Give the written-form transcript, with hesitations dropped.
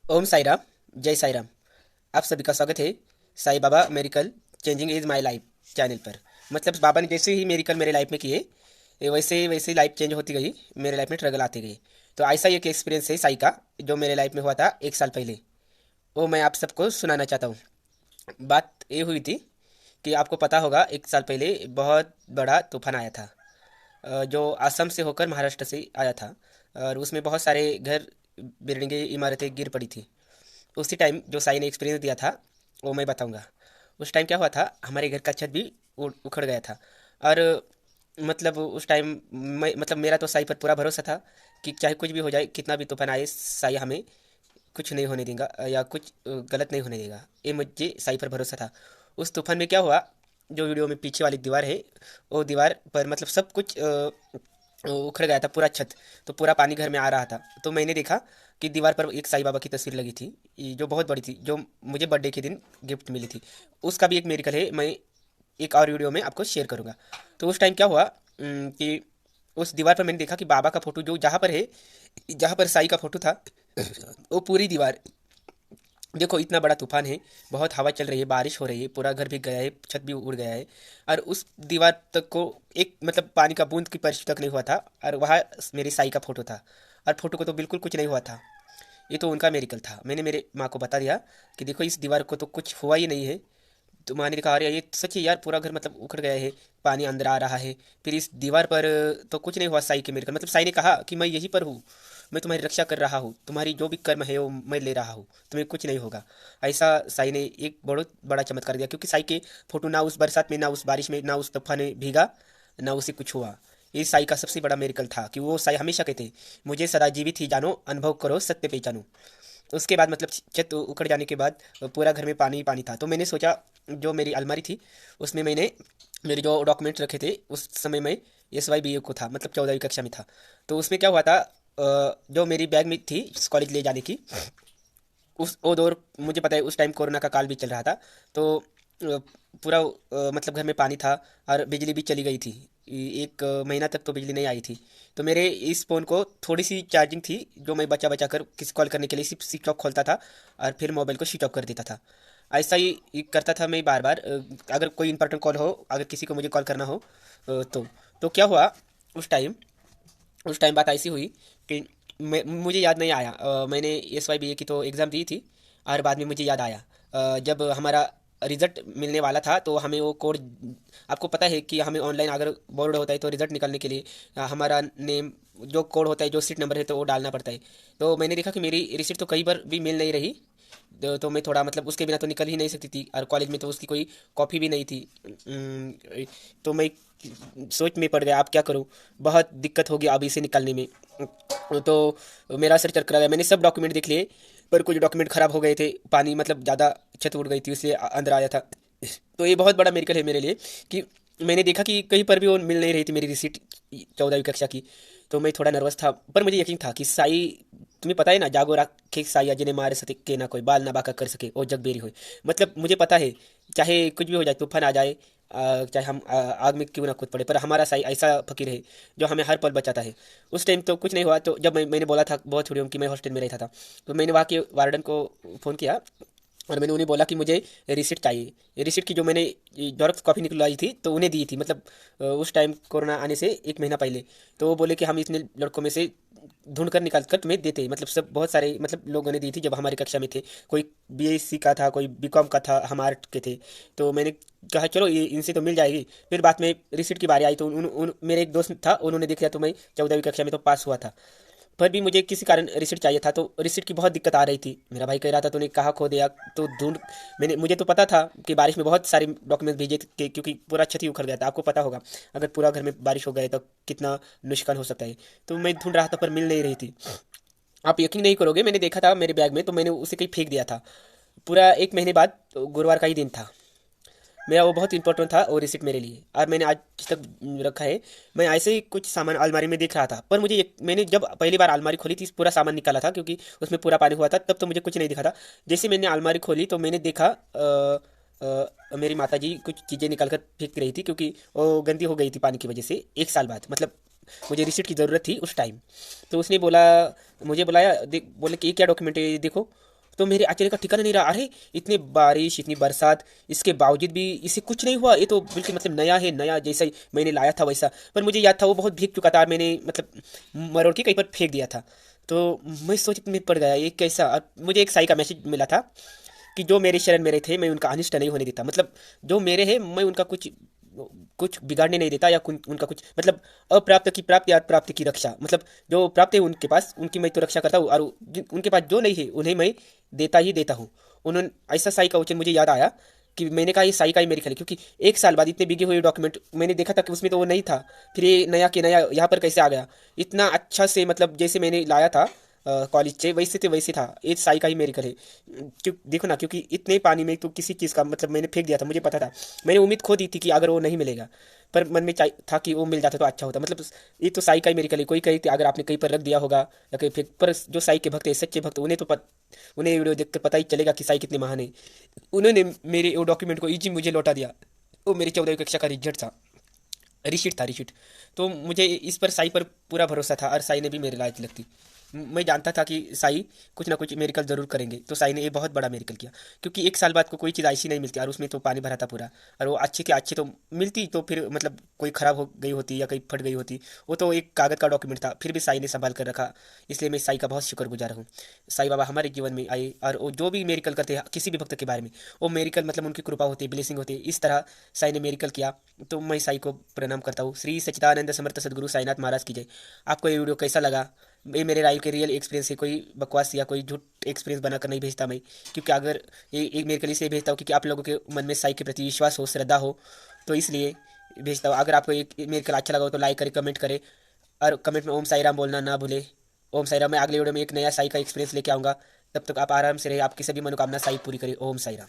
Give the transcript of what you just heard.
ओम साई राम। जय साई राम। आप सभी का स्वागत है Sai Baba miracle changing is my life channel पर। मतलब बाबा ने जैसे ही मेरिकल मेरे लाइफ में किए, वैसे वैसे लाइफ चेंज होती गई, मेरे लाइफ में ट्रगल आते गए। तो ऐसा ही एक एक्सपीरियंस है साई का, जो मेरे लाइफ में हुआ था 1 साल पहले। वो मैं आप सबको सुनाना चाहता हूँ। बात ये हुई थी कि आपको पता होगा, 1 साल पहले बहुत बड़ा तूफान आया था, जो असम से होकर महाराष्ट्र से आया था। और उसमें बहुत सारे घर, बिल्डिंगें, इमारतें गिर पड़ी थी। उसी टाइम जो साई ने एक्सपीरियंस दिया था, वो मैं बताऊंगा। उस टाइम क्या हुआ था, हमारे घर का छत भी उखड़ गया था। और मतलब उस टाइम मैं, मतलब मेरा तो साई पर पूरा भरोसा था कि चाहे कुछ भी हो जाए, कितना भी तूफान आए, साई हमें कुछ नहीं होने देगा या कुछ गलत नहीं होने देगा। ये मुझे साई पर भरोसा था। उस तूफान में क्या हुआ, जो वीडियो में पीछे वाली दीवार है, वो दीवार पर मतलब सब कुछ उखड़ गया था, पूरा छत। तो पूरा पानी घर में आ रहा था। तो मैंने देखा कि दीवार पर एक साईं बाबा की तस्वीर लगी थी, जो बहुत बड़ी थी, जो मुझे बर्थडे के दिन गिफ्ट मिली थी। उसका भी एक मेरिकल है, मैं एक और वीडियो में आपको शेयर करूंगा। तो उस टाइम क्या हुआ, कि उस दीवार पर मैंने देखा कि बाबा का फोटो जो जहाँ पर है, जहाँ पर साईं का फोटो था, वो पूरी दीवार, देखो इतना बड़ा तूफान है, बहुत हवा चल रही है, बारिश हो रही है, पूरा घर भीग गया है, छत भी उड़ गया है। और उस दीवार तक को एक मतलब पानी का बूंद की स्पर्श तक नहीं हुआ था। और वहाँ मेरी साई का फोटो था। और फोटो को तो बिल्कुल कुछ नहीं हुआ था। ये तो उनका मेरिकल था। मैंने मेरे माँ को बता दिया कि देखो, इस दीवार को तो कुछ हुआ ही नहीं है। तो माँ ने कहा, अरे ये सच है यार, पूरा घर मतलब उखड़ गया है, पानी अंदर आ रहा है। फिर इस दीवार पर तो कुछ नहीं हुआ साई के मेरे को। मतलब साई ने कहा कि मैं यहीं पर हूँ, मैं तुम्हारी रक्षा कर रहा हूँ, तुम्हारी जो भी कर्म है वो मैं ले रहा हूँ, तुम्हें कुछ नहीं होगा। ऐसा साई ने एक बहुत बड़ा चमत्कार दिया, क्योंकि साई के फोटो ना उस बरसात में, ना उस बारिश में, ना उस तूफान में भीगा, ना उसे कुछ हुआ। ये साई का सबसे बड़ा मेरिकल था कि वो साई हमेशा कहते, मुझे सदा जीवित ही जानो, अनुभव करो, सत्य पहचानो। उसके बाद मतलब छत उखड़ जाने के बाद पूरा घर में पानी ही पानी था। तो मैंने सोचा, जो मेरी अलमारी थी, उसमें मैंने मेरे जो डॉक्यूमेंट रखे थे, उस समय मैं SYBA को था, मतलब 14वीं कक्षा में था। तो उसमें क्या हुआ था, जो मेरी बैग में थी कॉलेज ले जाने की, उस वो दौर मुझे पता है, उस टाइम कोरोना का काल भी चल रहा था। तो पूरा मतलब घर में पानी था, और बिजली भी चली गई थी। एक महीना तक तो बिजली नहीं आई थी। तो मेरे इस फ़ोन को थोड़ी सी चार्जिंग थी, जो मैं बचा बचा कर किसी कॉल करने के लिए सिर्फ स्विच ऑफ खोलता था, और फिर मोबाइल को स्विच ऑफ कर देता था। ऐसा ही करता था मैं बार बार। अगर कोई इंपॉर्टेंट कॉल हो, अगर किसी को मुझे कॉल करना हो, तो क्या हुआ, उस टाइम उस टाइम बात ऐसी हुई कि मुझे याद नहीं आया, मैंने SYBA की तो एग्ज़ाम दी थी। और बाद में मुझे याद आया, जब हमारा रिज़ल्ट मिलने वाला था, तो हमें वो कोड, आपको पता है कि हमें ऑनलाइन अगर बोर्ड होता है तो रिज़ल्ट निकालने के लिए हमारा नेम, जो कोड होता है, जो सीट नंबर है, तो वो डालना पड़ता है। तो मैंने देखा कि मेरी रिसीट तो कई बार भी मिल नहीं रही। तो मैं थोड़ा मतलब उसके बिना तो निकल ही नहीं सकती थी, और कॉलेज में तो उसकी कोई कॉपी भी नहीं थी। तो मैं सोच में पड़ गया, अब क्या करूँ, बहुत दिक्कत होगी अब इसे निकालने में। तो मेरा सर चरकरा गया, मैंने सब डॉक्यूमेंट देख लिए, पर कुछ डॉक्यूमेंट ख़राब हो गए थे, पानी मतलब ज़्यादा, छत उड़ गई थी, उससे अंदर आया था। तो ये बहुत बड़ा मेरिकल है मेरे लिए कि मैंने देखा कि कहीं पर भी वो मिल नहीं रही थी मेरी रिसीट 14वीं कक्षा की। तो मैं थोड़ा नर्वस था, पर मुझे यकीन था कि साई, तुम्हें पता है ना, जागो राखे साइया जिन्हें मार सके ना कोई, बाल ना बाका कर सके और जग बेरी होए। मतलब मुझे पता है, चाहे कुछ भी हो जाए, तूफान आ जाए, चाहे हम आग में क्यों ना कूद पड़े, पर हमारा साई ऐसा फकीर है जो हमें हर पल बचाता है। उस टाइम तो कुछ नहीं हुआ। तो जब मैंने बोला था बहुत छोटी उम्र की, मैं हॉस्टल में रहता था, तो मैंने वहाँ के वार्डन को फ़ोन किया, और मैंने उन्हें बोला कि मुझे रिसिप्ट चाहिए। रिसिप्ट की जो मैंने जेरॉक्स कॉपी निकलवाई थी, तो उन्हें दी थी, मतलब उस टाइम कोरोना आने से 1 महीना पहले। तो वो बोले कि हम इतने लड़कों में से ढूंढ कर निकाल कर तुम्हें देते हैं। मतलब सब बहुत सारे मतलब लोगों ने दी थी जब हमारी कक्षा में थे। कोई BSc का था, कोई B.Com का था, हम आर्ट के थे। तो मैंने कहा चलो ये इनसे तो मिल जाएगी। फिर बाद में रिसिप्ट की बारी आई, तो मेरे एक दोस्त था, उन्होंने देख लिया, तो मैं 14वीं कक्षा में तो पास हुआ था। पर भी मुझे किसी कारण रिसिप्ट चाहिए था, तो रिसिप्ट की बहुत दिक्कत आ रही थी। मेरा भाई कह रहा था तूने कहाँ खो दिया, तो ढूंढ। मुझे तो पता था कि बारिश में बहुत सारे डॉक्यूमेंट भेजे थे, क्योंकि पूरा छत ही उखड़ गया था, आपको पता होगा, अगर पूरा घर में बारिश हो गए तो कितना नुकसान हो सकता है। तो मैं ढूंढ रहा था, पर मिल नहीं रही थी। आप यकीन नहीं करोगे, मैंने देखा था मेरे बैग में, तो मैंने उसे कहीं फेंक दिया था। पूरा 1 महीने बाद, तो गुरुवार का ही दिन था, मेरा वो बहुत इंपॉर्टेंट था, और रिसिप्ट मेरे लिए, और मैंने आज तक रखा है। मैं ऐसे ही कुछ सामान अलमारी में देख रहा था, पर मैंने जब पहली बार अलमारी खोली थी, पूरा सामान निकाला था, क्योंकि उसमें पूरा पानी हुआ था, तब तो मुझे कुछ नहीं दिखा था। जैसे मैंने अलमारी खोली, तो मैंने देखा मेरी माता जी कुछ चीज़ें निकाल कर फेंक रही थी, क्योंकि वो गंदी हो गई थी पानी की वजह से। 1 साल बाद, मतलब मुझे रिसिप्ट की ज़रूरत थी उस टाइम। तो उसने बोला, मुझे बुलाया, बोले कि ये क्या डॉक्यूमेंट है, ये देखो। तो मेरे आश्चर्य का ठिकाना नहीं रहा। अरे इतने बारिश, इतनी बरसात, इसके बावजूद भी इसे कुछ नहीं हुआ। ये तो बिल्कुल मतलब नया है, नया जैसा ही मैंने लाया था वैसा। पर मुझे याद था वो बहुत भीग चुका था और मैंने मतलब मरोड़ के कहीं पर फेंक दिया था। तो मैं सोच में पड़ गया ये कैसा। और मुझे एक साई का मैसेज मिला था कि जो मेरे शरण मेरे थे मैं उनका अनिष्ट नहीं होने देता। मतलब जो मेरे हैं मैं उनका कुछ कुछ बिगाड़ने नहीं देता, या उनका कुछ मतलब अप्राप्त की प्राप्त या प्राप्त की रक्षा। मतलब जो प्राप्त है उनके पास उनकी मैं तो रक्षा करता हूँ, और उनके पास जो नहीं है उन्हें मैं देता ही देता हूँ। उन्होंने ऐसा साई का वचन मुझे याद आया कि मैंने कहा ये साई का ही मेरी खली, क्योंकि एक साल बाद इतने बिगे हुए डॉक्यूमेंट मैंने देखा था कि उसमें तो वो नहीं था। फिर ये नया के नया यहाँ पर कैसे आ गया इतना अच्छा से, मतलब जैसे मैंने लाया था कॉलेज से वैसे थे वैसे था। ये साई का ही मेरी है। क्यों देखो ना, क्योंकि इतने पानी में तो किसी चीज़ का मतलब मैंने फेंक दिया था, मुझे पता था। मैंने उम्मीद खो दी थी कि अगर वो नहीं मिलेगा, पर मन में था कि वो मिल जाता तो अच्छा होता। मतलब ये तो साई का ही मेरी है। कोई कही अगर आपने कहीं पर रख दिया होगा या कहीं फेंक, पर जो साई के भक्त है, सच्चे भक्त, उन्हें तो उन्हें वीडियो देखकर पता ही चलेगा कि साई कितने महान है। उन्होंने मेरे वो डॉक्यूमेंट को इजी मुझे लौटा दिया। वो मेरी 14वीं कक्षा का रिजल्ट था, रिशीट था, रिशीट। तो मुझे इस पर साई पर पूरा भरोसा था, और साई ने भी मेरे लायक लगती। मैं जानता था कि साई कुछ ना कुछ मेरिकल जरूर करेंगे। तो साई ने ये बहुत बड़ा मेरिकल किया, क्योंकि एक साल बाद को कोई चीज़ ऐसी नहीं मिलती, और उसमें तो पानी भरा था पूरा। और वो अच्छे के अच्छे तो मिलती, तो फिर मतलब कोई ख़राब हो गई होती या कहीं फट गई होती। वो तो एक कागज़ का डॉक्यूमेंट था, फिर भी साई ने संभाल कर रखा। इसलिए मैं साई का बहुत शुक्रगुजार हूँ। साई बाबा हमारे जीवन में आए, और वो जो भी मेरिकल करते हैं किसी भी भक्त के बारे में, वो मेरिकल मतलब उनकी कृपा होती है, ब्लेसिंग होती है। इस तरह साई ने मेरिकल किया। तो मैं साई को प्रणाम करता हूँ। श्री सच्चिदानंद समर्थ सदगुरु साईनाथ महाराज की जय। आपको ये वीडियो कैसा लगा? ये मेरे लाइफ के रियल एक्सपीरियंस है, कोई बकवास या कोई झूठ एक्सपीरियंस बनाकर नहीं भेजता मैं। क्योंकि अगर ये एक मेरे के लिए इसलिए भेजता हूँ क्योंकि आप लोगों के मन में साई के प्रति विश्वास हो, श्रद्धा हो, तो इसलिए भेजता हूँ। अगर आपको एक मेरे कल अच्छा लगा हो तो लाइक करें, कमेंट करें, और कमेंट में ओम साई राम बोलना ना भूले। ओम साई राम। मैं अगले वीडियो में एक नया साई का एक्सपीरियंस लेके आऊँगा। तब तक आप आराम से रहे, आपकी सभी मनोकामना साई पूरी करे। ओम साई राम।